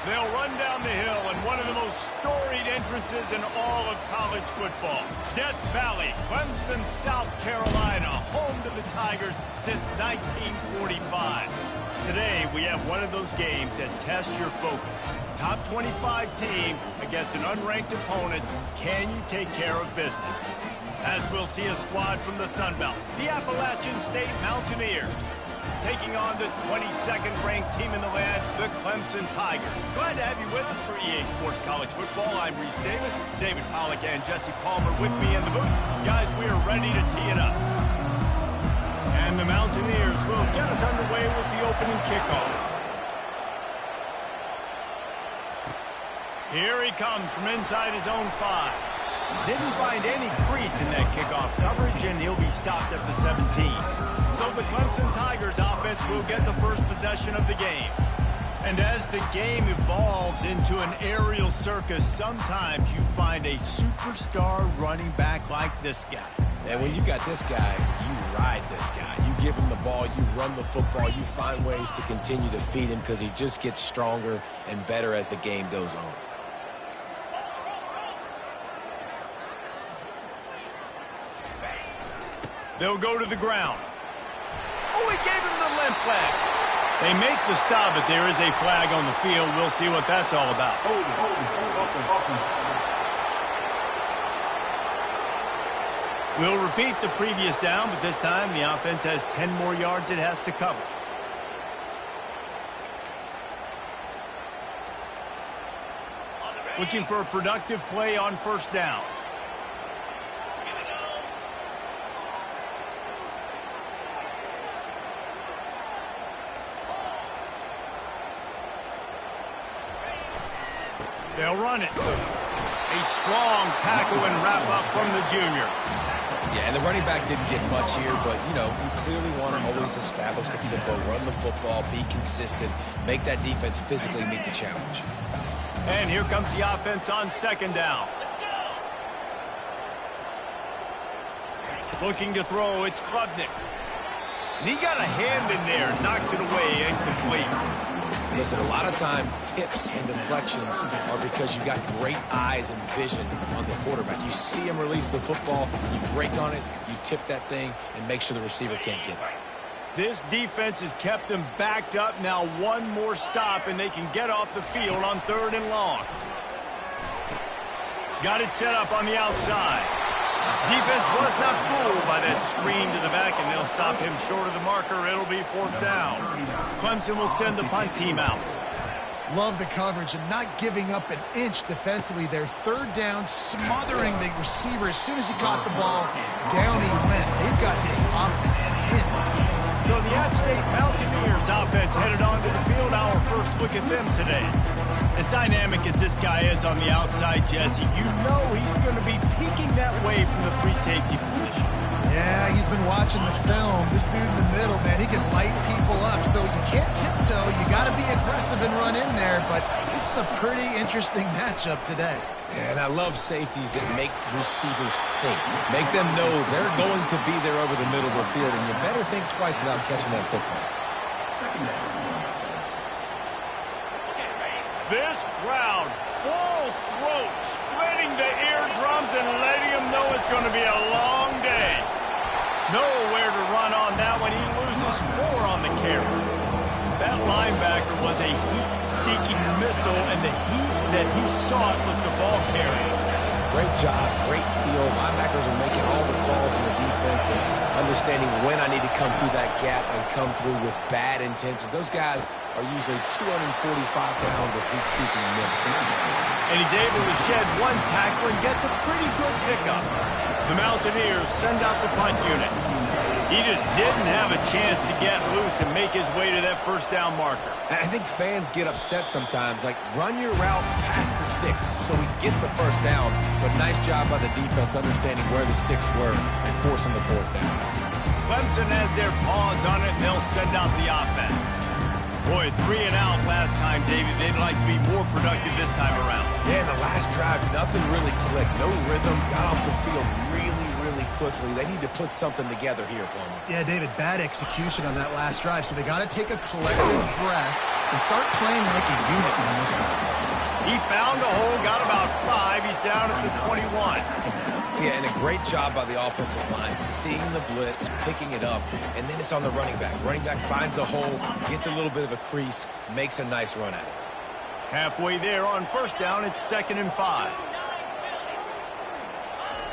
They'll run down the hill in one of the most storied entrances in all of college football. Death Valley, Clemson, South Carolina, home to the Tigers since 1945. Today, we have one of those games that tests your focus. Top 25 team against an unranked opponent. Can you take care of business? As we'll see a squad from the Sun Belt, the Appalachian State Mountaineers, taking on the 22nd ranked team in the land, the Clemson Tigers. Glad to have you with us for EA Sports College Football. I'm Reese Davis, David Pollack and Jesse Palmer with me in the booth. Guys, we are ready to tee it up. And the Mountaineers will get us underway with the opening kickoff. Here he comes from inside his own 5. Didn't find any crease in that kickoff coverage, and he'll be stopped at the 17. So the Clemson Tigers offense will get the first possession of the game. And as the game evolves into an aerial circus, sometimes you find a superstar running back like this guy. And when you got this guy, you ride this guy. You give him the ball, you run the football, you find ways to continue to feed him because he just gets stronger and better as the game goes on. They'll go to the ground. Oh, he gave him the limp flag. They make the stop, but there is a flag on the field. We'll see what that's all about. We'll repeat the previous down, but this time the offense has 10 more yards it has to cover. Looking for a productive play on first down. They'll run it. A strong tackle and wrap up from the junior. Yeah, and the running back didn't get much here, but, you know, you clearly want to always establish the tempo, run the football, be consistent, make that defense physically meet the challenge. And here comes the offense on second down. Looking to throw, it's Klubnik. And he got a hand in there, knocks it away, incomplete. Listen, a lot of time, tips and deflections are because you got great eyes and vision on the quarterback. You see him release the football, you break on it, you tip that thing, and make sure the receiver can't get it. This defense has kept them backed up. Now one more stop, and they can get off the field on 3rd and long. Got it set up on the outside. Defense was not fooled by that screen to the back, and they'll stop him short of the marker. It'll be 4th down. Clemson will send the punt team out. Love the coverage and not giving up an inch defensively. Their 3rd down, smothering the receiver. As soon as he caught the ball, down he went. They've got this offense pinned. So the App State Mountaineers offense headed onto the field. Our first look at them today. As dynamic as this guy is on the outside, Jesse, you know he's going to be peeking that way from the free safety position. Yeah, he's been watching the film. This dude in the middle, man, he can light people up. So you can't tiptoe. You got to be aggressive and run in there. But this is a pretty interesting matchup today. And I love safeties that make receivers think. Make them know they're going to be there over the middle of the field, and you better think twice about catching that football. This crowd, full throat, splitting the eardrums and letting them know it's going to be a long day. Nowhere to run on that one. He loses 4 on the carry. That linebacker was a heat-seeking missile, and the heat that he sought was the ball carrier. Great job, great feel. Linebackers are making all the calls in the defense and understanding when I need to come through that gap and come through with bad intentions. Those guys are usually 245 pounds of heat-seeking miss. And he's able to shed 1 tackle and gets a pretty good pickup. The Mountaineers send out the punt unit. He just didn't have a chance to get loose and make his way to that 1st down marker. I think fans get upset sometimes, like run your route past the sticks so we get the 1st down, but nice job by the defense understanding where the sticks were and forcing the 4th down. Clemson has their paws on it, and they'll send out the offense. Boy, 3 and out last time, David. They'd like to be more productive this time around. Yeah, in the last drive, nothing really clicked. No rhythm, got off the field really quickly. They need to put something together here, Plummer. Yeah, David, bad execution on that last drive, so they got to take a collective breath and start playing like a unit on this one. He found a hole, got about 5. He's down at the 21. Yeah, and a great job by the offensive line, seeing the blitz, picking it up, and then it's on the running back. Running back finds a hole, gets a little bit of a crease, makes a nice run at it. Halfway there on first down, it's 2nd and 5.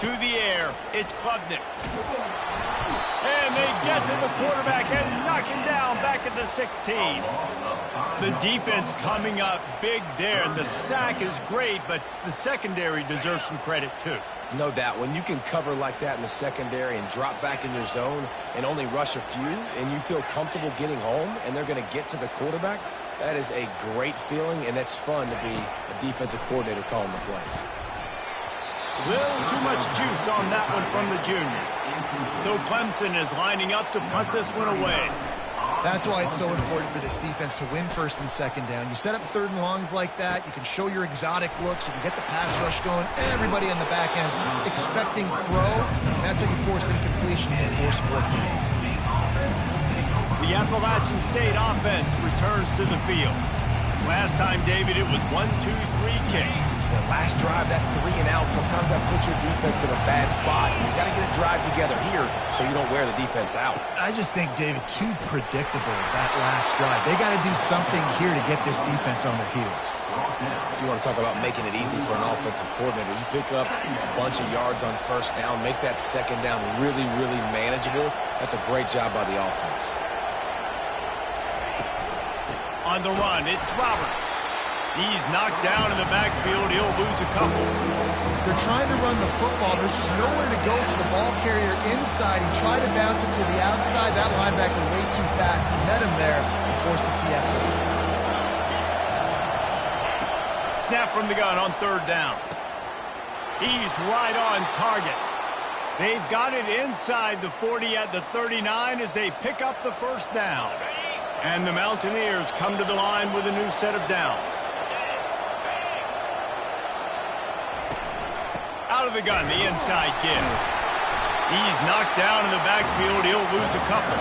To the air, it's Klubnik. And they get to the quarterback and knock him down back at the 16. The defense coming up big there. The sack is great, but the secondary deserves some credit too. No doubt. When you can cover like that in the secondary and drop back in your zone and only rush a few, and you feel comfortable getting home and they're going to get to the quarterback, that is a great feeling, and it's fun to be a defensive coordinator calling the plays. Little too much juice on that one from the junior. So Clemson is lining up to punt this one away. That's why it's so important for this defense to win 1st and 2nd down. You set up 3rd and longs like that. You can show your exotic looks. You can get the pass rush going. Everybody on the back end expecting throw. That's how you force incompletions and force 4 points. The Appalachian State offense returns to the field. Last time, David, it was 1-2-3 kick. The last drive, that 3 and out, sometimes that puts your defense in a bad spot. And you got to get a drive together here so you don't wear the defense out. I just think, David, too predictable that last drive. They got to do something here to get this defense on their heels. You want to talk about making it easy for an offensive coordinator. You pick up a bunch of yards on first down, make that 2nd down really manageable. That's a great job by the offense. On the run, it's Roberts. He's knocked down in the backfield. He'll lose a couple. They're trying to run the football. There's just nowhere to go for the ball carrier inside. He tried to bounce it to the outside. That linebacker way too fast. He met him there and forced the TFL. Snap from the gun on 3rd down. He's right on target. They've got it inside the 40 at the 39 as they pick up the 1st down. And the Mountaineers come to the line with a new set of downs. Out of the gun, the inside give. He's knocked down in the backfield. He'll lose a couple.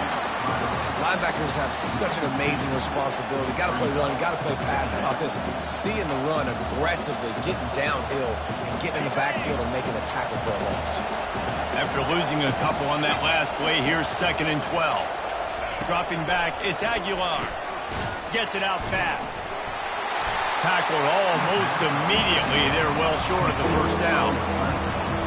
Linebackers have such an amazing responsibility. Got to play run, got to play pass. How about this? Seeing the run aggressively, getting downhill, and getting in the backfield and making a tackle for a loss. After losing a couple on that last play, here's 2nd and 12. Dropping back, it's Aguilar. Gets it out fast. Tackled almost immediately. They're well short of the 1st down.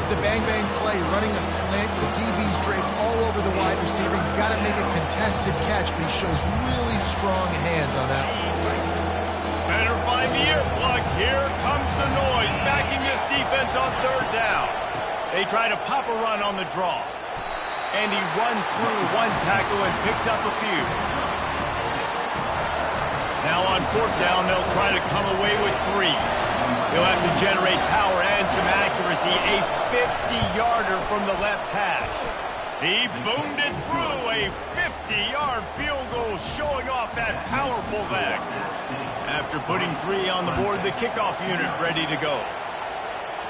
It's a bang-bang play, running a slant. The DB's draped all over the wide receiver. He's got to make a contested catch, but he shows really strong hands on that one. Better find the earplugs. Here comes the noise, backing this defense on 3rd down. They try to pop a run on the draw. And he runs through 1 tackle and picks up a few. Now on 4th down, they'll try to come away with 3. He'll have to generate power and some accuracy. A 50-yarder from the left hash. He boomed it through. A 50-yard field goal showing off that powerful leg. After putting 3 on the board, the kickoff unit ready to go.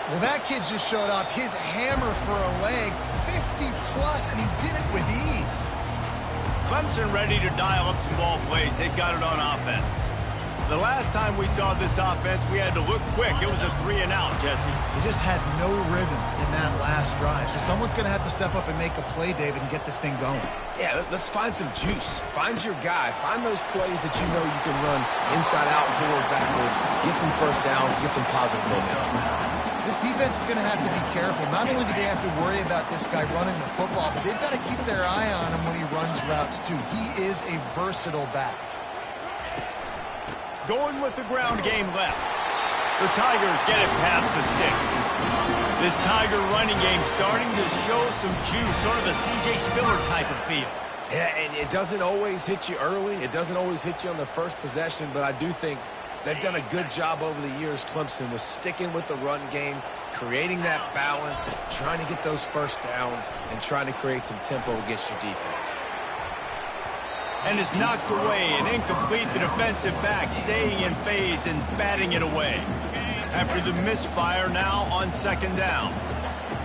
Well, that kid just showed off his hammer for a leg, 50-plus, and he did it with ease. Clemson ready to dial up some ball plays. They've got it on offense. The last time we saw this offense, we had to look quick. It was a 3 and out, Jesse. They just had no rhythm in that last drive. So someone's going to have to step up and make a play, David, and get this thing going. Yeah, let's find some juice. Find your guy. Find those plays that you know you can run inside out, forward, backwards, get some 1st downs, get some positive momentum. This defense is going to have to be careful. Not only do they have to worry about this guy running the football, but they've got to keep their eye on him when he runs routes, too. He is a versatile back. Going with the ground game left. The Tigers get it past the sticks. This Tiger running game starting to show some juice, sort of a C.J. Spiller type of feel. Yeah, and it doesn't always hit you early. It doesn't always hit you on the first possession, but I do think they've done a good job over the years, Clemson, with sticking with the run game, creating that balance, trying to get those 1st downs, and trying to create some tempo against your defense. and is knocked away and incomplete. The defensive back staying in phase and batting it away. After the misfire, now on second down.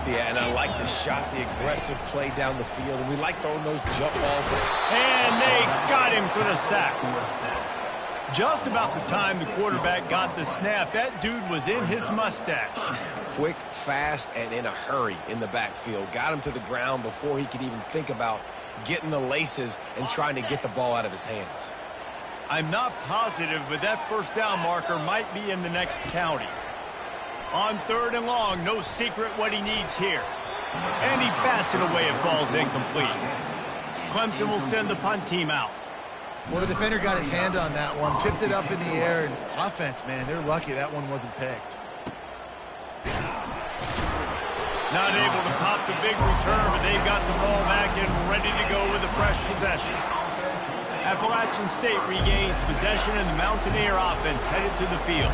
Yeah, and I like the shot, the aggressive play down the field, and we like throwing those jump balls. And they got him for the sack. Just about the time the quarterback got the snap, that dude was in his mustache. Quick, fast, and in a hurry in the backfield. Got him to the ground before he could even think about getting the laces and trying to get the ball out of his hands. I'm not positive, but that first down marker might be in the next county. On third and long, no secret what he needs here. And he bats it away. It falls incomplete. Clemson will send the punt team out. Well, the defender got his hand on that one, tipped it up in the air, and offense, man, they're lucky that one wasn't picked. Not able to pop the big return, but they've got the ball back and ready to go with a fresh possession. Appalachian State regains possession, and the Mountaineer offense headed to the field.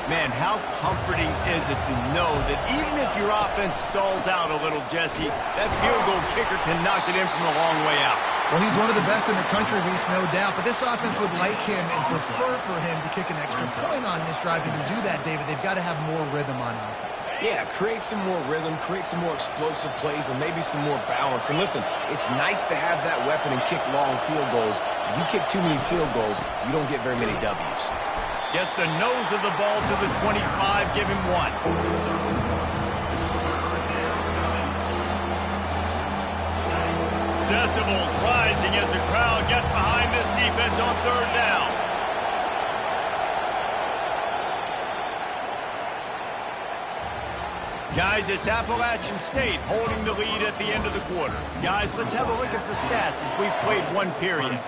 Man, how comforting is it to know that even if your offense stalls out a little, Jesse, that field goal kicker can knock it in from a long way out. Well, he's one of the best in the country, Reese, no doubt. But this offense would like him and prefer for him to kick an extra point on this drive. And to do that, David, they've got to have more rhythm on offense. Yeah, create some more rhythm, create some more explosive plays, and maybe some more balance. And listen, it's nice to have that weapon and kick long field goals. If you kick too many field goals, you don't get very many W's. Gets the nose of the ball to the 25, give him one. Decibels rising as the crowd gets behind this defense on third down. Guys, it's Appalachian State holding the lead at the end of the quarter. Guys, let's have a look at the stats as we've played one period.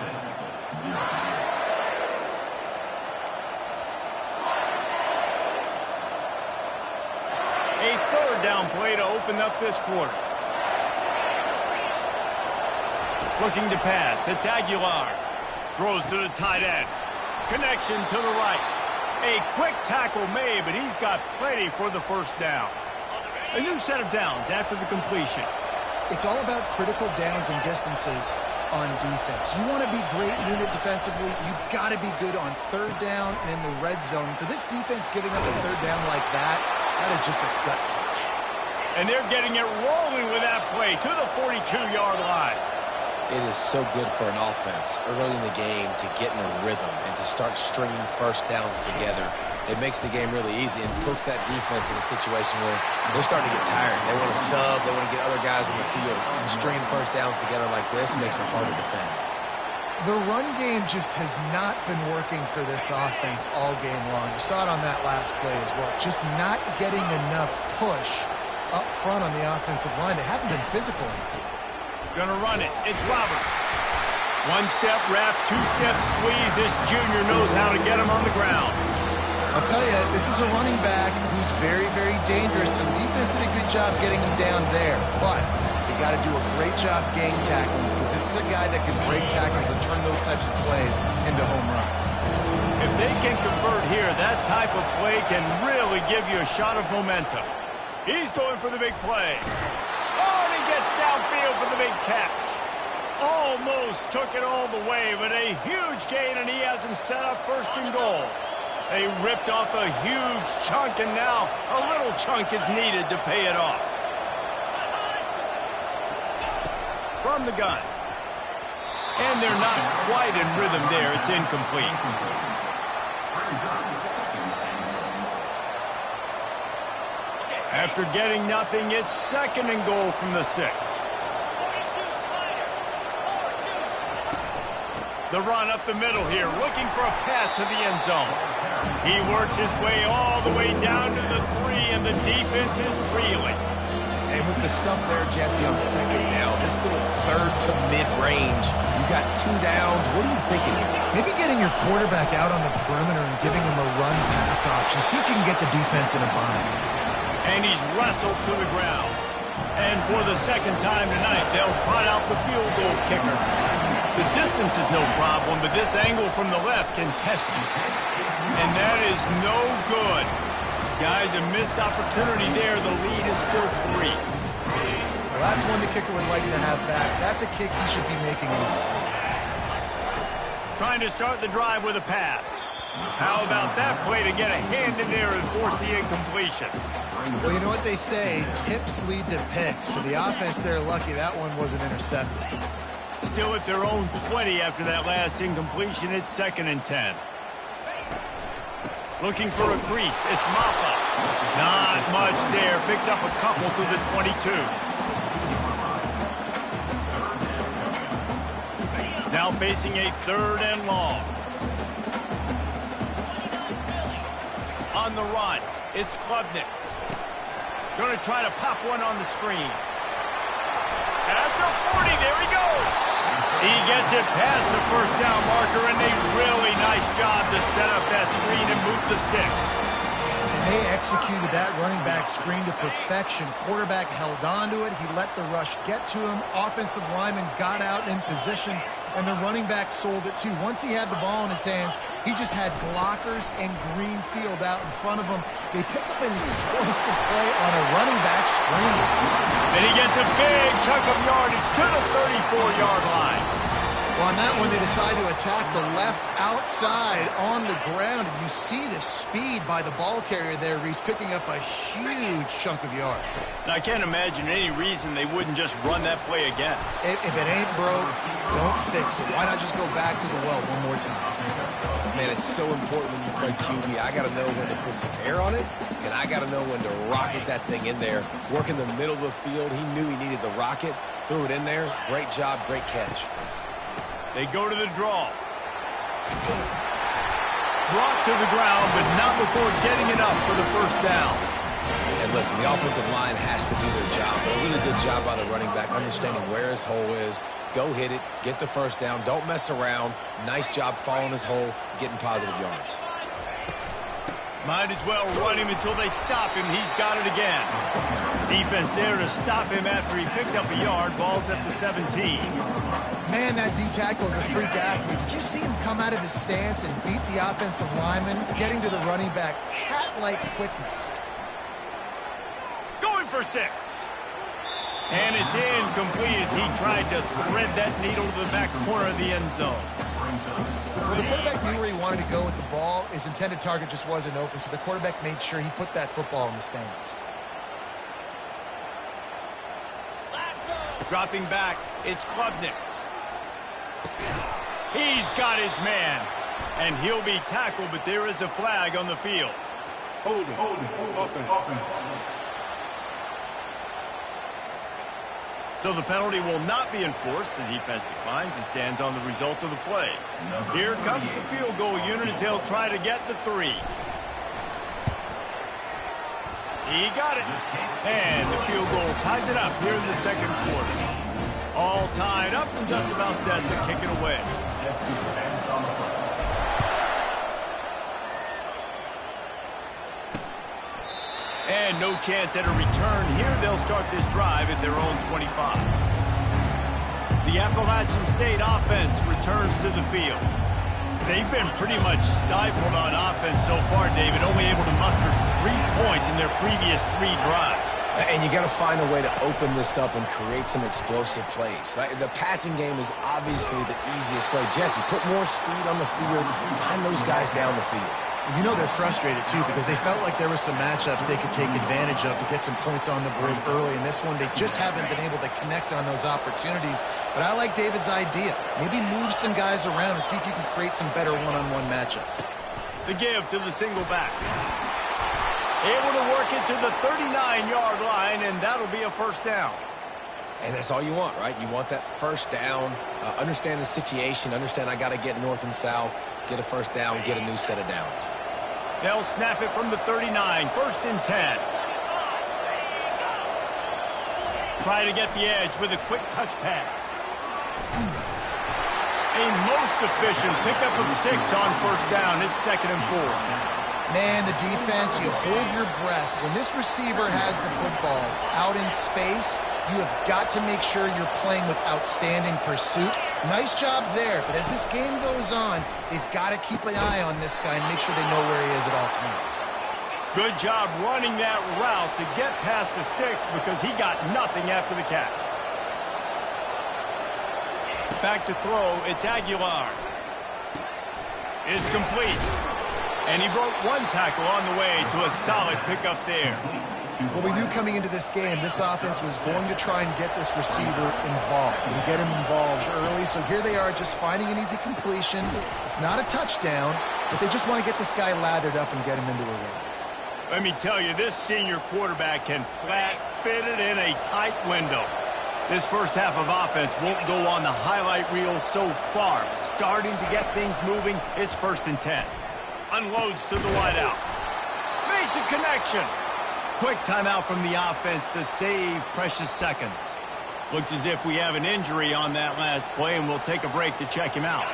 A third down play to open up this quarter. Looking to pass. It's Aguilar. Throws to the tight end. Connection to the right. A quick tackle made, but he's got plenty for the first down. A new set of downs after the completion. It's all about critical downs and distances on defense. You want to be great unit defensively, you've got to be good on third down and in the red zone. For this defense giving up a third down like that, that is just a gut punch. And they're getting it rolling with that play to the 42-yard line. It is so good for an offense early in the game to get in a rhythm and to start stringing first downs together. It makes the game really easy and puts that defense in a situation where they're starting to get tired. They want to sub. They want to get other guys in the field. Stringing first downs together like this makes it hard to defend. The run game just has not been working for this offense all game long. You saw it on that last play as well. Just not getting enough push up front on the offensive line. They haven't been physical. Gonna run it. It's Roberts. One-step wrap, two-step squeeze. This junior knows how to get him on the ground. I'll tell you, this is a running back who's very, very dangerous. And the defense did a good job getting him down there. But they got to do a great job gang tackling because this is a guy that can break tackles and turn those types of plays into home runs. If they can convert here, that type of play can really give you a shot of momentum. He's going for the big play. Oh, and he gets downfield for the big catch. Almost took it all the way, but a huge gain, and he has him set up first and goal. They ripped off a huge chunk, and now a little chunk is needed to pay it off. From the gun. And they're not quite in rhythm there. It's incomplete. After getting nothing, it's second and goal from the 6. The run up the middle here, looking for a path to the end zone. He works his way all the way down to the 3, and the defense is reeling. And with the stuff there, Jesse, on second down, this little third to mid-range, you got 2 downs. What are you thinking here? Maybe getting your quarterback out on the perimeter and giving him a run-pass option. See if you can get the defense in a bind. And he's wrestled to the ground. And for the second time tonight, they'll trot out the field goal kicker. The distance is no problem, but this angle from the left can test you. And that is no good. Guys, a missed opportunity there. The lead is still 3. Well, that's one the kicker would like to have back. That's a kick he should be making in his sleep. Trying to start the drive with a pass. How about that play to get a hand in there and force the incompletion? Well, you know what they say, tips lead to picks. So the offense, they're lucky that one wasn't intercepted. Still at their own 20 after that last incompletion. It's 2nd and 10. Looking for a crease. It's Maffa. Not much there. Picks up a couple to the 22. Now facing a 3rd and long. On the run, it's Klubnik. Going to try to pop one on the screen. At the 40, there he goes. He gets it past the first down marker, and a really nice job to set up that screen and move the sticks. They executed that running back screen to perfection. Quarterback held on to it. He let the rush get to him. Offensive lineman got out in position, and the running back sold it too. Once he had the ball in his hands, he just had blockers and green field out in front of him. They pick up an explosive play on a running back screen. And he gets a big chunk of yardage to the 34-yard line. Well, on that one, they decide to attack the left outside on the ground. And you see the speed by the ball carrier there. He's picking up a huge chunk of yards. Now, I can't imagine any reason they wouldn't just run that play again. If it ain't broke, don't fix it. Why not just go back to the well one more time? Man, it's so important when you play QB. I got to know when to put some air on it, and I got to know when to rocket that thing in there. Work in the middle of the field. He knew he needed the rocket. Threw it in there. Great job, great catch. They go to the draw. Brought to the ground, but not before getting it up for the first down. And listen, the offensive line has to do their job, but a really good job by the running back, understanding where his hole is. Go hit it, get the first down, don't mess around. Nice job following his hole, getting positive yards. Might as well run him until they stop him. He's got it again. Defense there to stop him after he picked up a yard. Ball's at the 17. Man, that D-tackle is a freak athlete. Did you see him come out of his stance and beat the offensive lineman, getting to the running back? Cat-like quickness. Going for 6. And it's incomplete as he tried to thread that needle to the back corner of the end zone. Well, the quarterback knew where he wanted to go with the ball. His intended target just wasn't open, so the quarterback made sure he put that football in the stands. Dropping back, it's Klubnik. He's got his man, and he'll be tackled, but there is a flag on the field. Hold it. So the penalty will not be enforced. The defense declines and stands on the result of the play. Here comes the field goal unit as they'll try to get the 3. He got it. And the field goal ties it up here in the second quarter. All tied up and just about set to kick it away. And no chance at a return here. They'll start this drive at their own 25. The Appalachian State offense returns to the field. They've been pretty much stifled on offense so far, David, only able to muster 3 points in their previous 3 drives. And you got to find a way to open this up and create some explosive plays. The passing game is obviously the easiest way. Jesse, put more speed on the field. Find those guys down the field. You know they're frustrated, too, because they felt like there were some matchups they could take advantage of to get some points on the board early. In this one, they just haven't been able to connect on those opportunities. But I like David's idea. Maybe move some guys around and see if you can create some better one-on-one matchups. The give to the single back. Able to work it to the 39-yard line, and that'll be a first down. And that's all you want, right? You want that first down, understand the situation, understand I got to get north and south, get a first down, get a new set of downs. They'll snap it from the 39, 1st and 10. Try to get the edge with a quick touch pass. A most efficient pickup of 6 on first down. It's 2nd and 4. Man, the defense, you hold your breath. When this receiver has the football out in space, you have got to make sure you're playing with outstanding pursuit. Nice job there, but as this game goes on, they've got to keep an eye on this guy and make sure they know where he is at all times. Good job running that route to get past the sticks because he got nothing after the catch. Back to throw, it's Aguilar. is complete. And he broke one tackle on the way to a solid pickup there. Well, we knew coming into this game, this offense was going to try and get this receiver involved and get him involved early. So here they are just finding an easy completion. It's not a touchdown, but they just want to get this guy lathered up and get him into a run. Let me tell you, this senior quarterback can flat fit it in a tight window. This first half of offense won't go on the highlight reel so far. But starting to get things moving, it's 1st and 10. Unloads to the wideout. Makes a connection. Quick timeout from the offense to save precious seconds. Looks as if we have an injury on that last play, and we'll take a break to check him out.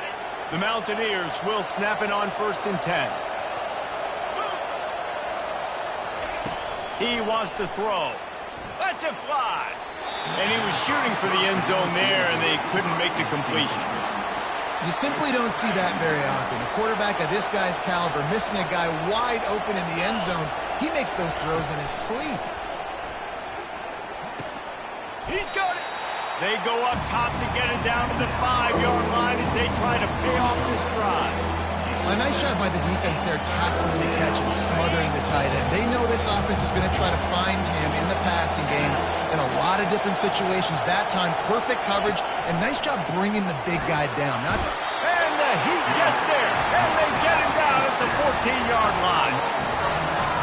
The Mountaineers will snap it on 1st and 10. He wants to throw. Lets it fly. And he was shooting for the end zone there, and they couldn't make the completion. You simply don't see that very often. A quarterback of this guy's caliber missing a guy wide open in the end zone. He makes those throws in his sleep. He's got it. They go up top to get it down to the 5-yard line as they try to pay off this drive. A nice job by the defense there tackling the catch and smothering the tight end. They know this offense is going to try to find him in the passing game in a lot of different situations. That time, perfect coverage, and nice job bringing the big guy down. And the heat gets there, and they get him down at the 14-yard line.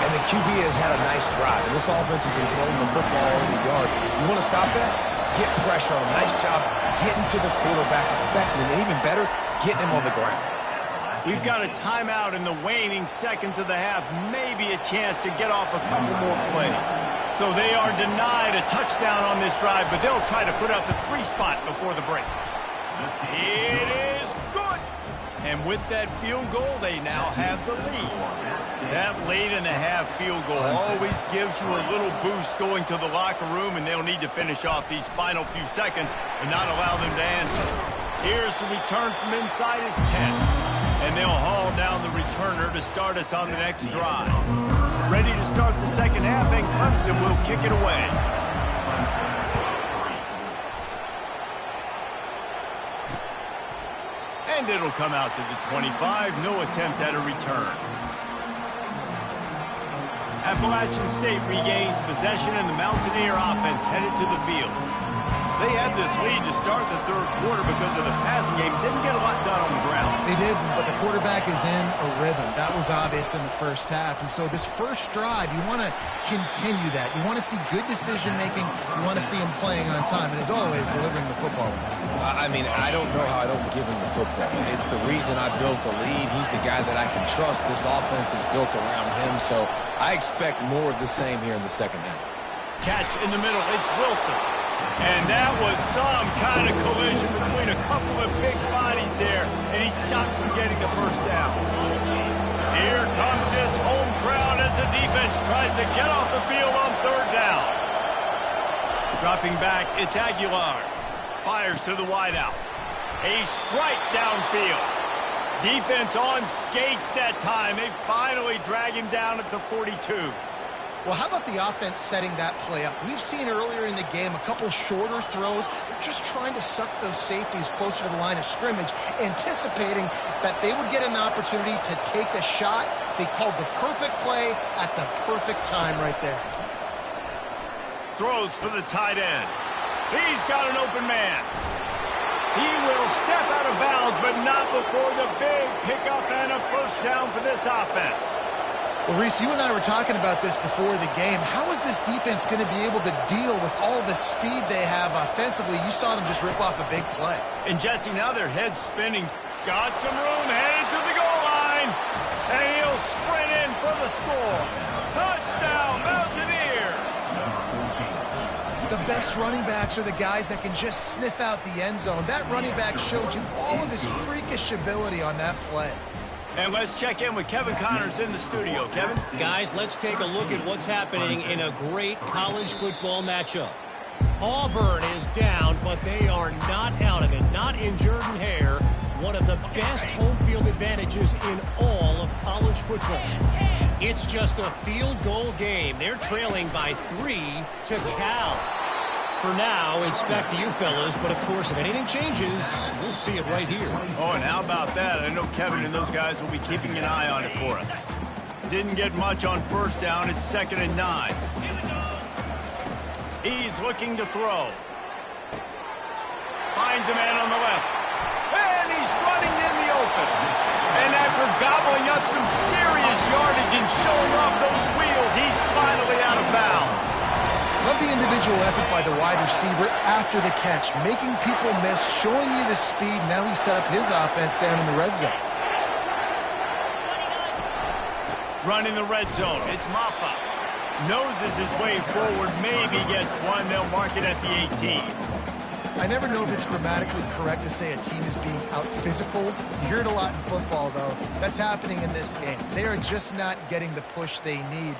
And the QB has had a nice drive, and this offense has been throwing the football over the yard. You want to stop that? Get pressure on him. Nice job getting to the quarterback, affecting him, and even better, getting him on the ground. We've got a timeout in the waning seconds of the half, maybe a chance to get off a couple more plays. So they are denied a touchdown on this drive, but they'll try to put up the 3 spot before the break. It is good. And with that field goal, they now have the lead. That late-in-the-half field goal always gives you a little boost going to the locker room, and they'll need to finish off these final few seconds and not allow them to answer. Here's the return from inside his 10. And they'll haul down the returner to start us on the next drive. Ready to start the second half, and Clemson will kick it away. And it'll come out to the 25. No attempt at a return. Appalachian State regains possession, and the Mountaineer offense headed to the field. They had this lead to start the third quarter because of the passing game. Didn't get a lot done on the ground. They did, but the quarterback is in a rhythm. That was obvious in the first half. And so this first drive, you want to continue that. You want to see good decision-making. You want to see him playing on time. And as always, delivering the football. I mean, I don't know how I don't give him the football. It's the reason I built the lead. He's the guy that I can trust. This offense is built around him. So I expect more of the same here in the second half. Catch in the middle. It's Wilson. And that was some kind of collision between a couple of big bodies there, and he stopped from getting the first down. Here comes this home crowd as the defense tries to get off the field on third down. Dropping back, it's Aguilar. Fires to the wideout. A strike downfield. Defense on skates that time. They finally drag him down at the 42. Well, how about the offense setting that play up? We've seen earlier in the game a couple shorter throws. They're just trying to suck those safeties closer to the line of scrimmage, anticipating that they would get an opportunity to take a shot. They called the perfect play at the perfect time right there. Throws for the tight end. He's got an open man. He will step out of bounds, but not before the big pickup and a first down for this offense. Well, Reese, you and I were talking about this before the game. How is this defense going to be able to deal with all the speed they have offensively? You saw them just rip off a big play. And Jesse, now their head's spinning. Got some room, headed to the goal line. And he'll sprint in for the score. Touchdown, Mountaineers! The best running backs are the guys that can just sniff out the end zone. That running back showed you all of his freakish ability on that play. And let's check in with Kevin Connors in the studio. Kevin? Guys, let's take a look at what's happening in a great college football matchup. Auburn is down, but they are not out of it. Not in Jordan-Hare, one of the best home field advantages in all of college football. It's just a field goal game. They're trailing by 3 to Cal. for now, it's back to you fellas. But, of course, if anything changes, we'll see it right here. Oh, and how about that? I know Kevin and those guys will be keeping an eye on it for us. Didn't get much on first down. It's 2nd and 9. He's looking to throw. Finds a man on the left. And he's running in the open. And after gobbling up some serious yardage and showing off those wheels, he's finally out of bounds. Love the individual effort by the wide receiver after the catch, making people miss, showing you the speed. Now he set up his offense down in the red zone. Running the red zone. It's Maffa. Noses his way forward, maybe gets one. They'll mark it at the 18. I never know if it's grammatically correct to say a team is being out-physicaled. You hear it a lot in football, though. That's happening in this game. They are just not getting the push they need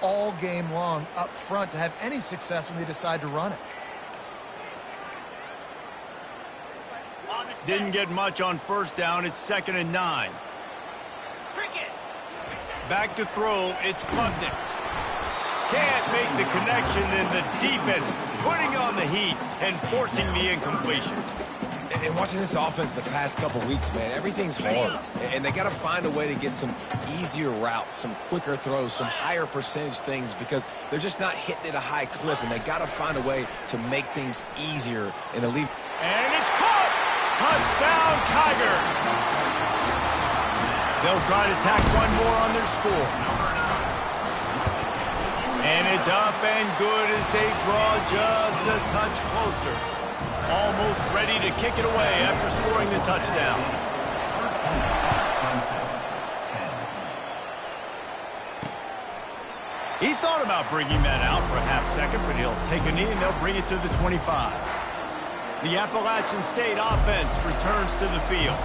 all game long up front to have any success when they decide to run it. Didn't get much on first down. It's 2nd and 9. Back to throw. It's Klubnik. Can't make the connection, and the defense putting on the heat and forcing the incompletion. And watching this offense the past couple weeks, man, everything's hard. And they got to find a way to get some easier routes, some quicker throws, some higher percentage things because they're just not hitting at a high clip, and they got to find a way to make things easier and to leave. And it's caught! Touchdown, Tigers! They'll try to tack one more on their score. And it's up and good as they draw just a touch closer. Almost ready to kick it away after scoring the touchdown. He thought about bringing that out for a half second, but he'll take a knee and they'll bring it to the 25. The Appalachian State offense returns to the field.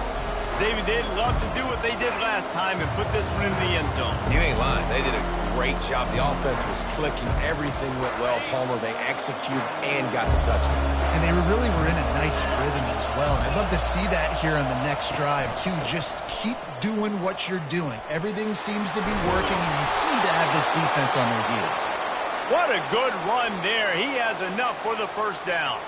David, they'd love to do what they did last time and put this one in the end zone. You ain't lying. They did a great job. The offense was clicking. Everything went well, Palmer. They executed and got the touchdown. And they really were in a nice rhythm as well. And I'd love to see that here on the next drive, too. Just keep doing what you're doing. Everything seems to be working, and you seem to have this defense on their heels. What a good run there. He has enough for the first down.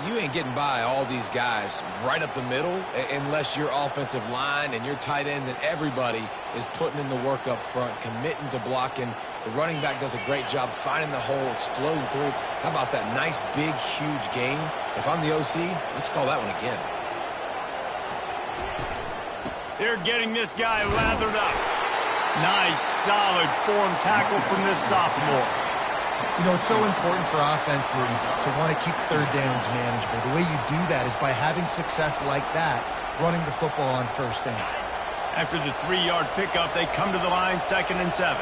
You ain't getting by all these guys right up the middle unless your offensive line and your tight ends and everybody is putting in the work up front, committing to blocking. The running back does a great job finding the hole, exploding through. How about that nice, big, huge gain? If I'm the OC, let's call that one again. They're getting this guy lathered up. Nice, solid form tackle from this sophomore. You know, it's so important for offenses to want to keep third downs manageable. The way you do that is by having success like that, running the football on first down. After the 3-yard pickup, they come to the line, 2nd and 7.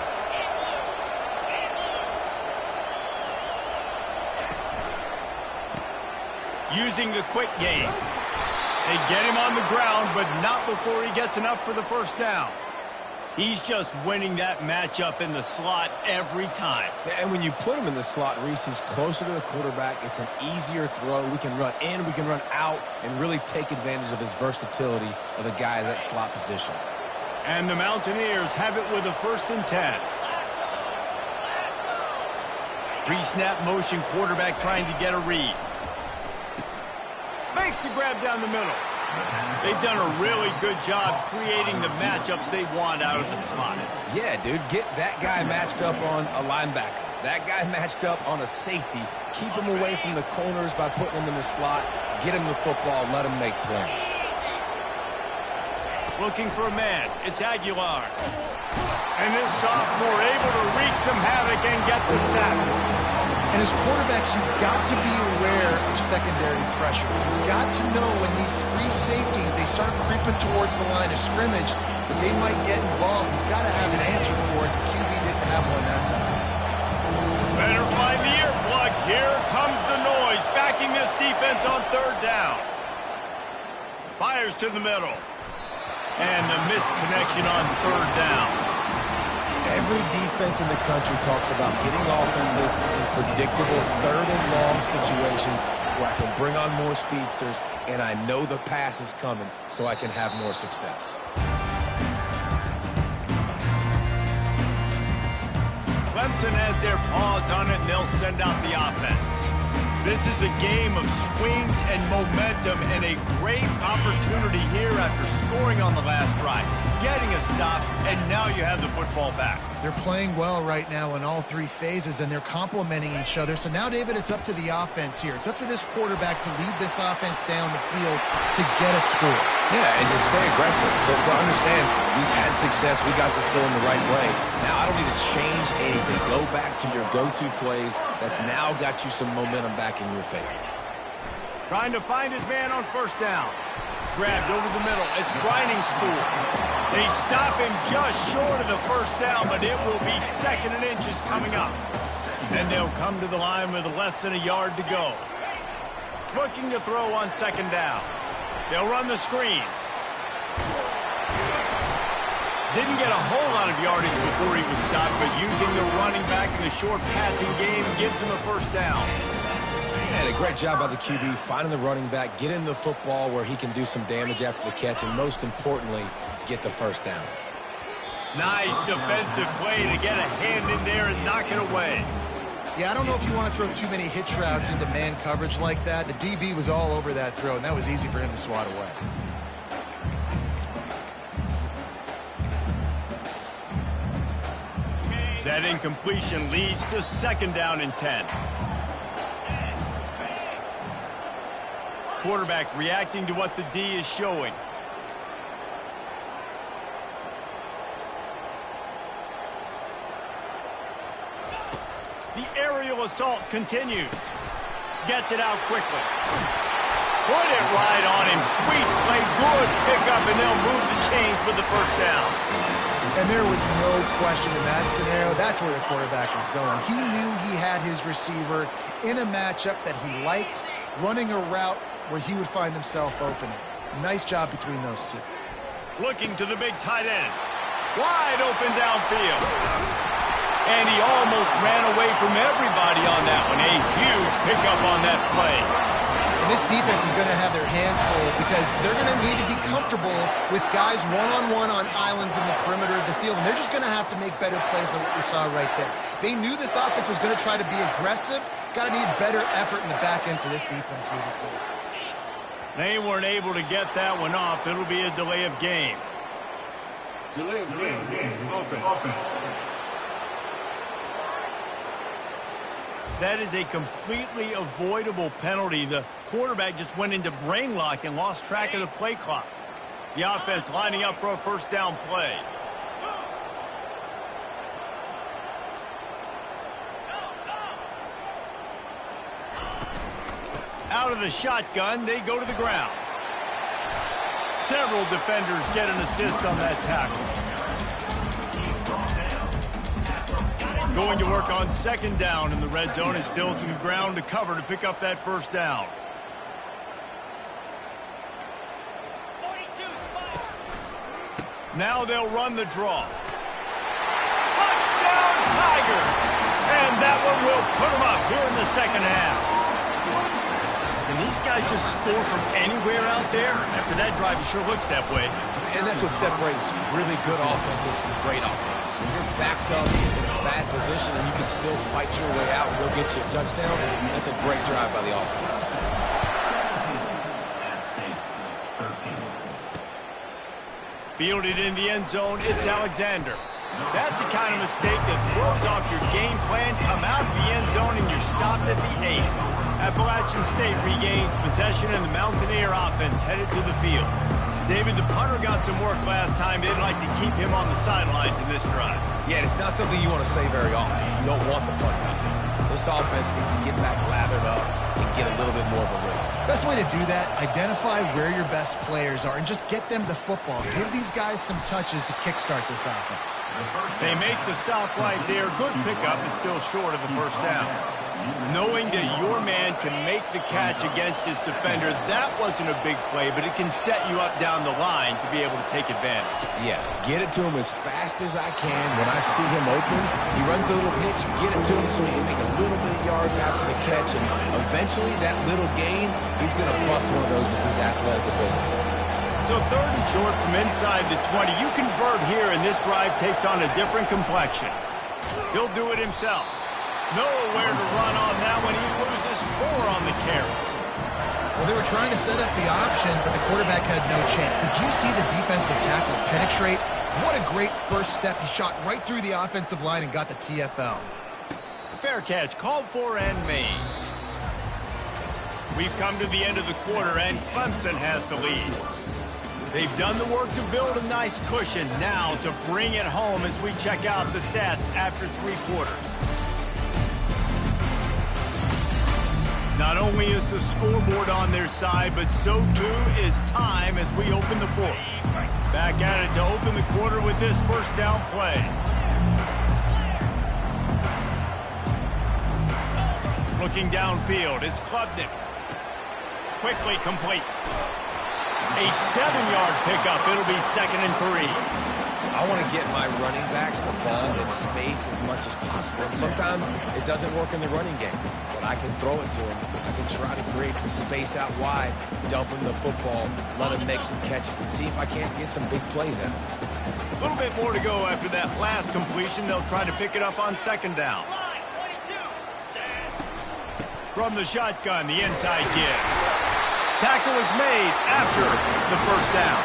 Using the quick game. They get him on the ground, but not before he gets enough for the first down. He's just winning that matchup in the slot every time. And when you put him in the slot, Reese, he's closer to the quarterback. It's an easier throw. We can run in, we can run out, and really take advantage of his versatility of the guy in that slot position. And the Mountaineers have it with a 1st and 10. Pre-snap motion, quarterback trying to get a read. Makes the grab down the middle. They've done a really good job creating the matchups they want out of the slot. Yeah, dude, get that guy matched up on a linebacker. That guy matched up on a safety. Keep him away from the corners by putting him in the slot. Get him the football, let him make plays. Looking for a man. It's Aguilar. And this sophomore able to wreak some havoc and get the sack. And as quarterbacks, you've got to be aware of secondary pressure. You've got to know when these free safeties, they start creeping towards the line of scrimmage, that they might get involved. You've got to have an answer for it. The QB didn't have one that time. Better find the earplugs. Here comes the noise, backing this defense on 3rd down. Fires to the middle. And the misconnection on 3rd down. Every defense in the country talks about getting offenses in predictable 3rd and long situations where I can bring on more speedsters and I know the pass is coming so I can have more success. Clemson has their paws on it and they'll send out the offense. This is a game of swings and momentum, and a great opportunity here after scoring on the last drive, getting a stop, and now you have the football back. They're playing well right now in all three phases, and they're complementing each other. So now, David, it's up to the offense here. It's up to this quarterback to lead this offense down the field to get a score. Yeah, and just stay aggressive. To understand we've had success, we got this going the right way. Now I don't need to change anything. Go back to your go-to plays. That's now got you some momentum back in your favor. Trying to find his man on first down. Grabbed over the middle. It's Grinding Stool. They stop him just short of the first down, but it will be 2nd and inches coming up. And they'll come to the line with less than a yard to go. Looking to throw on 2nd down. They'll run the screen. Didn't get a whole lot of yardage before he was stopped, but using the running back in the short passing game gives him a first down. And a great job by the QB finding the running back, getting the football where he can do some damage after the catch, and most importantly, get the first down. Nice defensive play to get a hand in there and knock it away. Yeah, I don't know if you want to throw too many hitch routes into man coverage like that. The DB was all over that throw, and that was easy for him to swat away. That incompletion leads to 2nd down and 10. Quarterback reacting to what the D is showing. The aerial assault continues. Gets it out quickly. Put it right on him. Sweet play. Good pickup, and they'll move the chains with the first down. And there was no question in that scenario. That's where the quarterback was going. He knew he had his receiver in a matchup that he liked, running a route where he would find himself opening. Nice job between those two. Looking to the big tight end. Wide open downfield. And he almost ran away from everybody on that one. A huge pickup on that play. And this defense is going to have their hands full because they're going to need to be comfortable with guys one-on-one on islands in the perimeter of the field. And they're just going to have to make better plays than what we saw right there. They knew this offense was going to try to be aggressive. Got to need better effort in the back end for this defense moving forward. They weren't able to get that one off. It'll be a delay of game. Delay of game. Offense. That is a completely avoidable penalty. The quarterback just went into brain lock and lost track of the play clock. The offense lining up for a first down play. Out of the shotgun, they go to the ground. Several defenders get an assist on that tackle. Going to work on 2nd down in the red zone, and still some ground to cover to pick up that first down. Now they'll run the draw. Touchdown, Tiger! And that one will put them up here in the 2nd half. Can these guys just score from anywhere out there? After that drive, it sure looks that way. And that's what separates really good offenses from great offenses. When you're backed up in a bad position and you can still fight your way out and go get you a touchdown, that's a great drive by the offense. Fielded in the end zone, it's Alexander. That's the kind of mistake that throws off your game plan. Come out of the end zone and you're stopped at the 8. Appalachian State regains possession, and the Mountaineer offense headed to the field. David, the punter got some work last time. They'd like to keep him on the sidelines in this drive. Yeah, it's not something you want to say very often. You don't want the punter out there. This offense needs to get back lathered up and get a little bit more of a rhythm. Best way to do that, identify where your best players are and just get them the football. Give these guys some touches to kickstart this offense. They make the stop right there. Good pickup, but still short of the first down. Knowing that your man can make the catch against his defender, that wasn't a big play, but it can set you up down the line to be able to take advantage. Yes, get it to him as fast as I can. When I see him open, he runs the little hitch, get it to him so he can make a little bit of yards after the catch, and eventually that little gain, he's going to bust one of those with his athletic ability. So 3rd and short from inside the 20. You convert here, and this drive takes on a different complexion. He'll do it himself. Nowhere to run on that one. He loses 4 on were trying to set up the option, but the quarterback had no chance. Did you see the defensive tackle penetrate? What a great first step. He shot right through the offensive line and got the TFL. Fair catch, called for and made. We've come to the end of the quarter, and Clemson has the lead. They've done the work to build a nice cushion. Now to bring it home as we check out the stats after 3 quarters. Not only is the scoreboard on their side, but so too is time as we open the 4th. Back at it to open the quarter with this first down play. Looking downfield, it's Klubnik. Quickly complete. A 7-yard pickup. It'll be 2nd and 3. I want to get my running backs the ball in space as much as possible. And sometimes it doesn't work in the running game, but I can throw it to them. I can try to create some space out wide, dump them the football, let them make some catches, and see if I can't get some big plays out of it. A little bit more to go after that last completion. They'll try to pick it up on 2nd down. From the shotgun, the inside give. Tackle is made after the first down.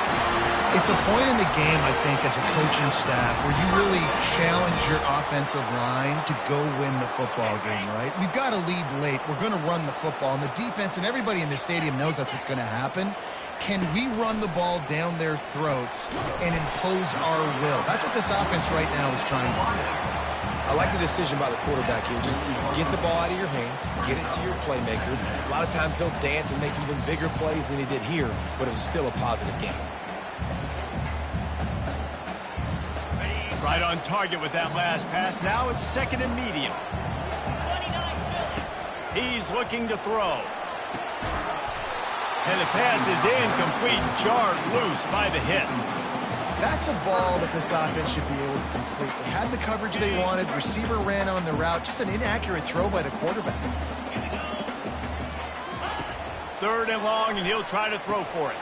It's a point in the game, I think, as a coaching staff where you really challenge your offensive line to go win the football game, right? We've got to lead late. We're going to run the football, and the defense and everybody in the stadium knows that's what's going to happen. Can we run the ball down their throats and impose our will? That's what this offense right now is trying to do. I like the decision by the quarterback here. Just get the ball out of your hands, get it to your playmaker. A lot of times he'll dance and make even bigger plays than he did here, but it was still a positive game. Right on target with that last pass. Now it's 2nd and medium. He's looking to throw. And the pass is incomplete, jarred loose by the hit. That's a ball that this offense should be able to complete. They had the coverage they wanted. Receiver ran on the route. Just an inaccurate throw by the quarterback. 3rd and long, and he'll try to throw for it.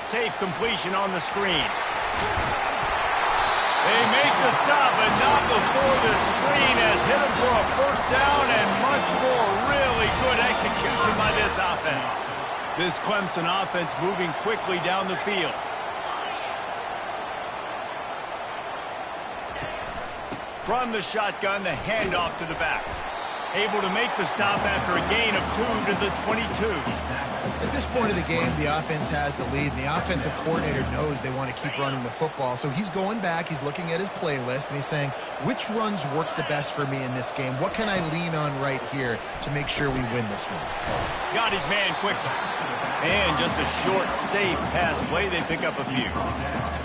Safe completion on the screen. They make the stop, but not before the screen has hit him for a first down and much more. Really good execution by this offense. This Clemson offense moving quickly down the field. From the shotgun, the handoff to the back. Able to make the stop after a gain of 2 to the 22. At this point of the game, the offense has the lead, and the offensive coordinator knows they want to keep running the football. So he's going back, he's looking at his playlist, and he's saying, which runs work the best for me in this game? What can I lean on right here to make sure we win this one? Got his man quickly. And just a short, safe pass play, they pick up a few.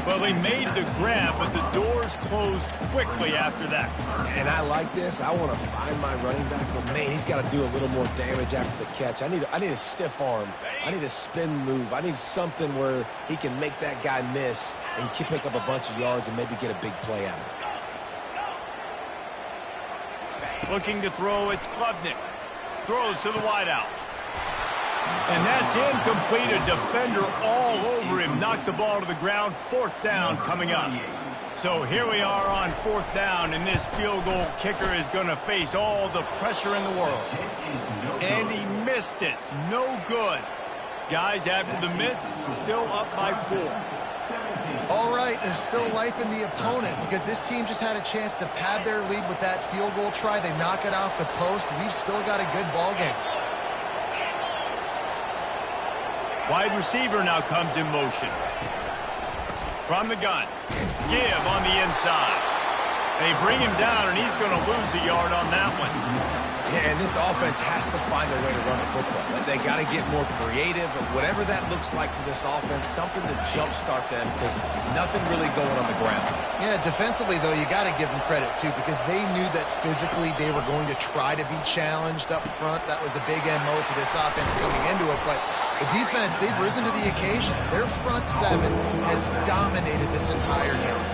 Well, they made the grab, but the doors closed quickly after that. And I like this. I want to find my running back, but man, he's got to do a little more damage after the catch. I need a stiff arm. I need a spin move. I need something where he can make that guy miss and pick up a bunch of yards and maybe get a big play out of it. Looking to throw, it's Klubnik. Throws to the wideout. And that's incomplete. A defender all over him. Knocked the ball to the ground. 4th down coming up. So here we are on 4th down, and this field goal kicker is going to face all the pressure in the world. And he missed it. No good. Guys, after the miss, still up by 4. All right, there's still life in the opponent because this team just had a chance to pad their lead with that field goal try. They knock it off the post. We've still got a good ball game. Wide receiver now comes in motion. From the gun. Give on the inside. They bring him down, and he's going to lose a yard on that one. Yeah, and this offense has to find a way to run the football. They got to get more creative, whatever that looks like for this offense, something to jumpstart them because nothing really going on the ground. Yeah, defensively, though, you got to give them credit, too, because they knew that physically they were going to try to be challenged up front. That was a big MO for this offense coming into it, but the defense, they've risen to the occasion. Their front 7 has dominated this entire game.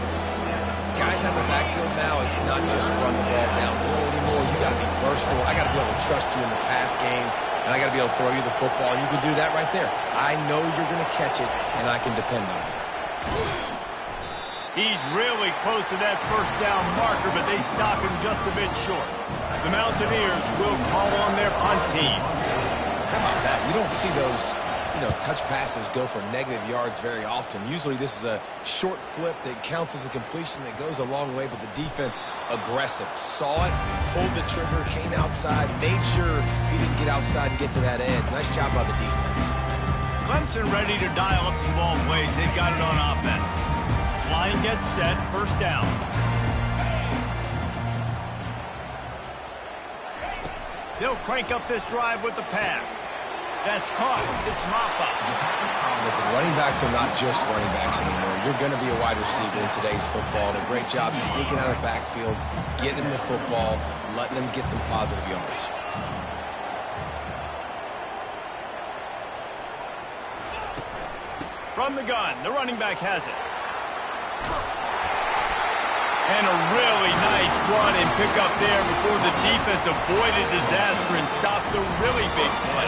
Guys have the backfield now. It's not just run the ball downfield anymore. You got to be versatile. I got to be able to trust you in the pass game, and I got to be able to throw you the football. And you can do that right there. I know you're going to catch it, and I can depend on it. He's really close to that first down marker, but they stop him just a bit short. The Mountaineers will call on their punt team. How about that? You don't see those touch passes go for negative yards very often. Usually this is a short flip that counts as a completion that goes a long way, but the defense aggressive. Saw it, pulled the trigger, came outside, made sure he didn't get outside and get to that edge. Nice job by the defense. Clemson ready to dial up some ball plays. They've got it on offense. Line gets set, first down. They'll crank up this drive with the pass. That's caught. It's Maffa. Listen, running backs are not just running backs anymore. You're going to be a wide receiver in today's football. And a great job sneaking out of the backfield, getting the football, letting them get some positive yards. From the gun, the running back has it. And a really nice run and pick up there before the defense avoided disaster and stopped the really big play.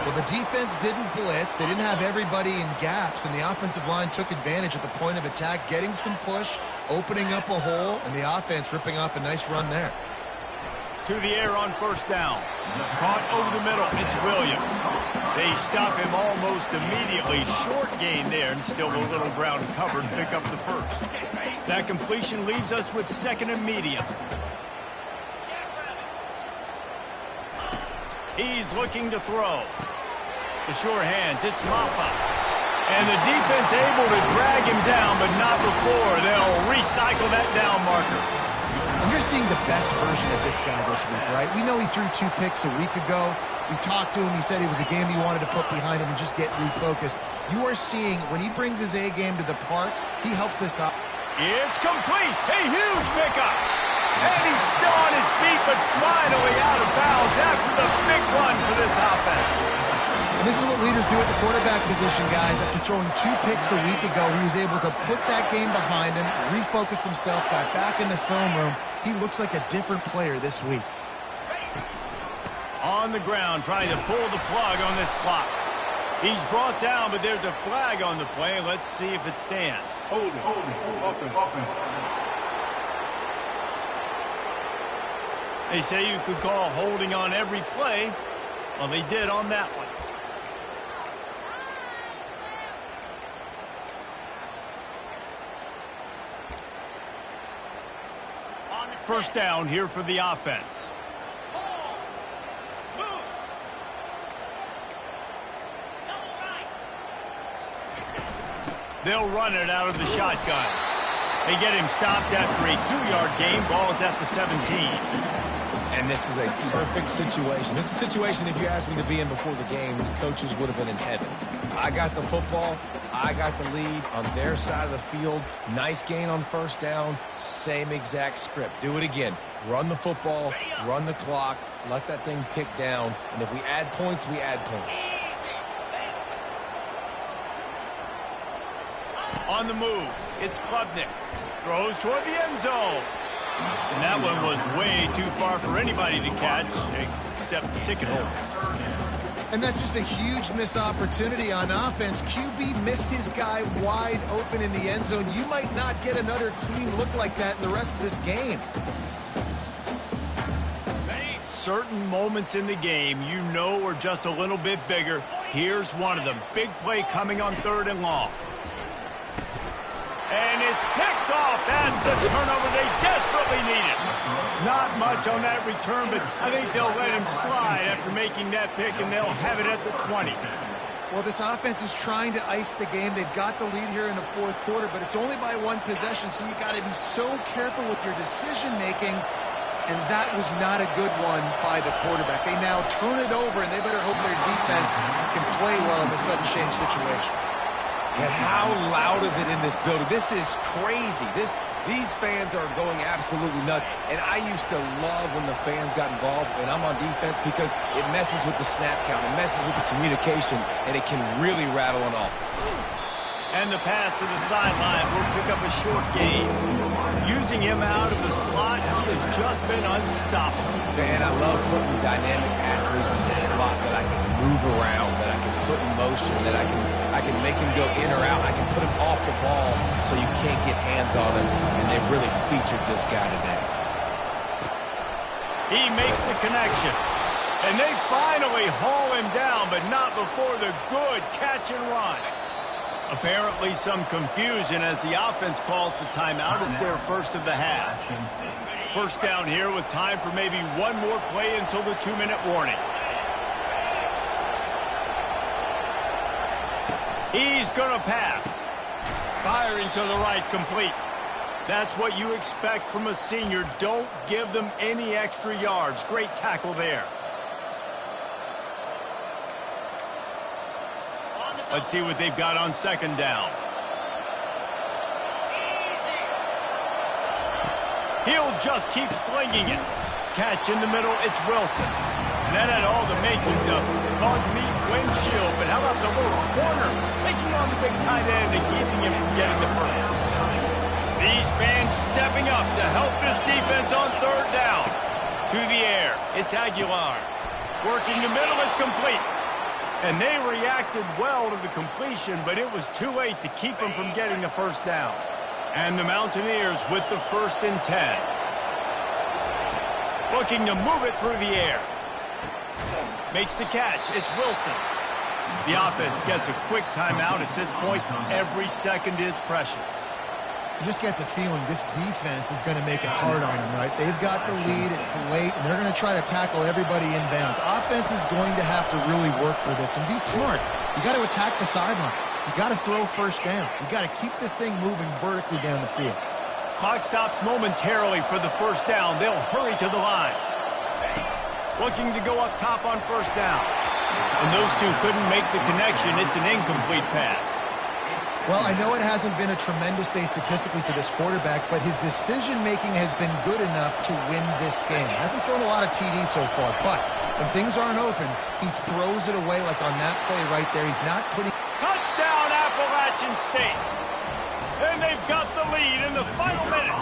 Well, the defense didn't blitz. They didn't have everybody in gaps, and the offensive line took advantage at the point of attack, getting some push, opening up a hole, and the offense ripping off a nice run there. To the air on first down. Caught over the middle. It's Williams. They stop him almost immediately. Short gain there, and still a little ground covered. Pick up the first. That completion leaves us with second and medium. He's looking to throw. The sure hands, it's Maffa. And the defense able to drag him down, but not before. They'll recycle that down marker. And you're seeing the best version of this guy this week, right? We know he threw 2 picks a week ago. We talked to him. He said it was a game he wanted to put behind him and just get refocused. You are seeing when he brings his A game to the park, he helps this up. It's complete. A huge pickup. And he's still on his feet, but finally out of bounds after the big run for this offense. And this is what leaders do at the quarterback position, guys. After throwing 2 picks a week ago, he was able to put that game behind him, refocused himself, got back in the film room. He looks like a different player this week. On the ground, trying to pull the plug on this clock. He's brought down, but there's a flag on the play. Let's see if it stands. Hold it. Offense. They say you could call holding on every play. Well, they did on that one. First down here for the offense. They'll run it out of the shotgun. They get him stopped after a 2-yard gain. Ball is at the 17. And this is a perfect situation. This is a situation, if you asked me to be in before the game, the coaches would have been in heaven. I got the football. I got the lead on their side of the field. Nice gain on first down. Same exact script. Do it again. Run the football. Run the clock. Let that thing tick down. And if we add points, we add points. On the move, it's Klubnik. Throws toward the end zone. And that one was way too far for anybody to catch, except the ticket holders. And that's just a huge missed opportunity on offense. QB missed his guy wide open in the end zone. You might not get another clean look like that in the rest of this game. Certain moments in the game you know are just a little bit bigger. Here's one of them. Big play coming on 3rd and long. And it's picked off. That's the turnover they desperately needed. Not much on that return, but I think they'll let him slide after making that pick, and they'll have it at the 20. Well, this offense is trying to ice the game. They've got the lead here in the 4th quarter, but it's only by 1 possession, so you got to be so careful with your decision-making, and that was not a good one by the quarterback. They now turn it over, and they better hope their defense can play well in this sudden change situation. And how loud is it in this building? This is crazy. These fans are going absolutely nuts. And I used to love when the fans got involved, and I'm on defense, because it messes with the snap count. It messes with the communication, and it can really rattle an offense. And the pass to the sideline will pick up a short gain. Using him out of the slot, he has just been unstoppable. Man, I love putting dynamic athletes in the slot that I can move around, that I can put in motion, that I can make him go in or out. I can put him off the ball so you can't get hands on him, and they've really featured this guy today. He makes the connection. And they finally haul him down, but not before the good catch and run. Apparently some confusion as the offense calls the timeout. It's their first of the half. First down here with time for maybe one more play until the 2-minute warning. He's going to pass. Firing to the right, complete. That's what you expect from a senior. Don't give them any extra yards. Great tackle there. Let's see what they've got on second down. He'll just keep slinging it. Catch in the middle, it's Wilson. And that had all the makings of bug meat windshield. But how about the little corner taking on the big tight end and keeping him from getting the first? These fans stepping up to help this defense on third down. To the air, it's Aguilar. Working the middle, it's complete. And they reacted well to the completion, but it was too late to keep them from getting the first down. And the Mountaineers with the 1st and 10. Looking to move it through the air. Makes the catch. It's Wilson. The offense gets a quick timeout at this point. Every second is precious. You just get the feeling this defense is going to make it hard on them, right? They've got the lead, it's late, and they're going to try to tackle everybody inbounds. Offense is going to have to really work for this and be smart. You got to attack the sidelines. You got to throw first downs. You got to keep this thing moving vertically down the field. Clock stops momentarily for the first down. They'll hurry to the line. Looking to go up top on first down. And those two couldn't make the connection. It's an incomplete pass. Well, I know it hasn't been a tremendous day statistically for this quarterback, but his decision-making has been good enough to win this game. He hasn't thrown a lot of TDs so far, but when things aren't open, he throws it away like on that play right there. He's not putting... Touchdown, Appalachian State! And they've got the lead in the final minute.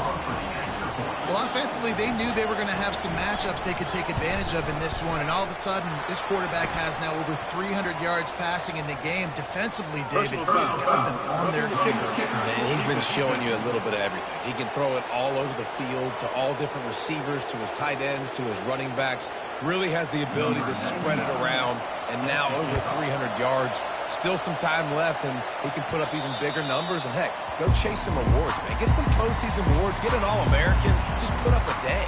Well, offensively, they knew they were going to have some matchups they could take advantage of in this one, and all of a sudden, this quarterback has now over 300 yards passing in the game. Defensively, David, he's got them on their heels. And he's been showing you a little bit of everything. He can throw it all over the field to all different receivers, to his tight ends, to his running backs. Really has the ability to spread it around, and now over 300 yards. Still some time left, and he can put up even bigger numbers. And, heck, go chase some awards, man. Get some postseason awards. Get an All-American. Just put up a day.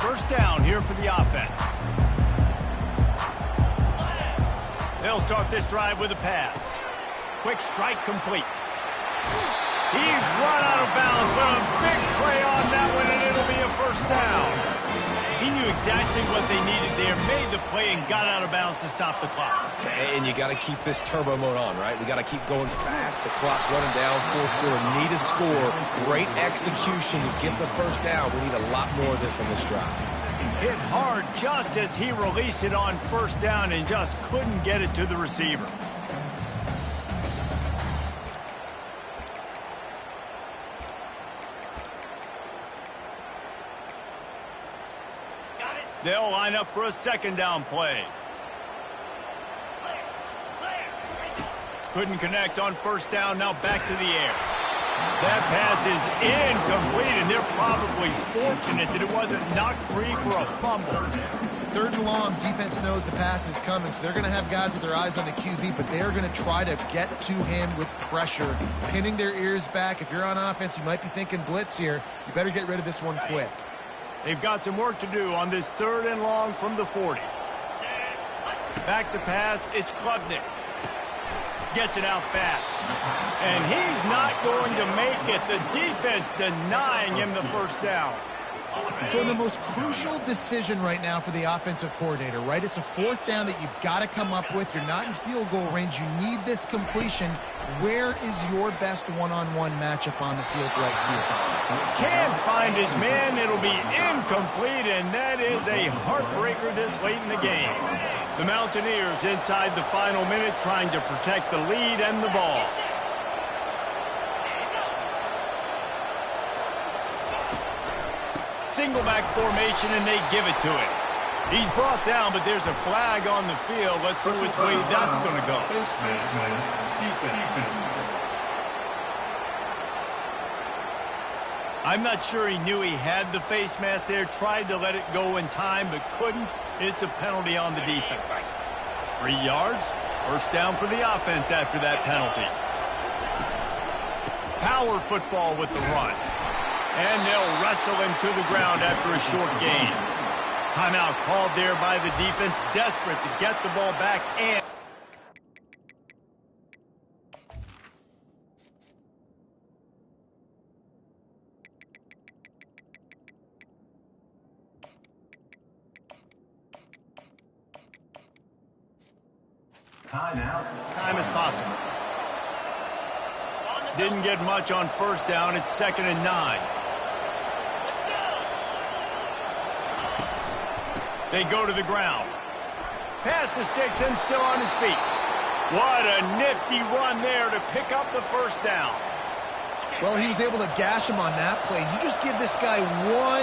First down here for the offense. They'll start this drive with a pass. Quick strike complete. He's run out of bounds, but a big play on that one, and it'll be a first down. He knew exactly what they needed there, made the play, and got out of bounds to stop the clock. And you got to keep this turbo mode on, right? We got to keep going fast. The clock's running down. Fourth quarter, need a score. Great execution to get the first down. We need a lot more of this on this drive. Hit hard just as he released it on first down and just couldn't get it to the receiver. They'll line up for a second down play. Couldn't connect on first down, now back to the air. That pass is incomplete, and they're probably fortunate that it wasn't knocked free for a fumble. Third and long, defense knows the pass is coming, so they're going to have guys with their eyes on the QB, but they are going to try to get to him with pressure, pinning their ears back. If you're on offense, you might be thinking blitz here. You better get rid of this one quick. They've got some work to do on this third and long from the 40. Back to pass, it's Klubnik. Gets it out fast. And he's not going to make it. The defense denying him the first down. So in the most crucial decision right now for the offensive coordinator, right? It's a fourth down that you've got to come up with. You're not in field goal range. You need this completion. Where is your best one-on-one matchup on the field right here? Can't find his man. It'll be incomplete, and that is a heartbreaker this late in the game. The Mountaineers inside the final minute trying to protect the lead and the ball. Single back formation, and they give it to him. He's brought down, but there's a flag on the field. Let's see which way that's going to go. I'm not sure he knew he had the face mask there, tried to let it go in time, but couldn't. It's a penalty on the defense. 3 yards, first down for the offense after that penalty. Power football with the run. And they'll wrestle him to the ground after a short gain. Timeout called there by the defense, desperate to get the ball back and... Time as possible. Didn't get much on first down. It's 2nd and 9. They go to the ground. Pass the sticks and still on his feet. What a nifty run there to pick up the first down. Well, he was able to gash him on that play. You just give this guy one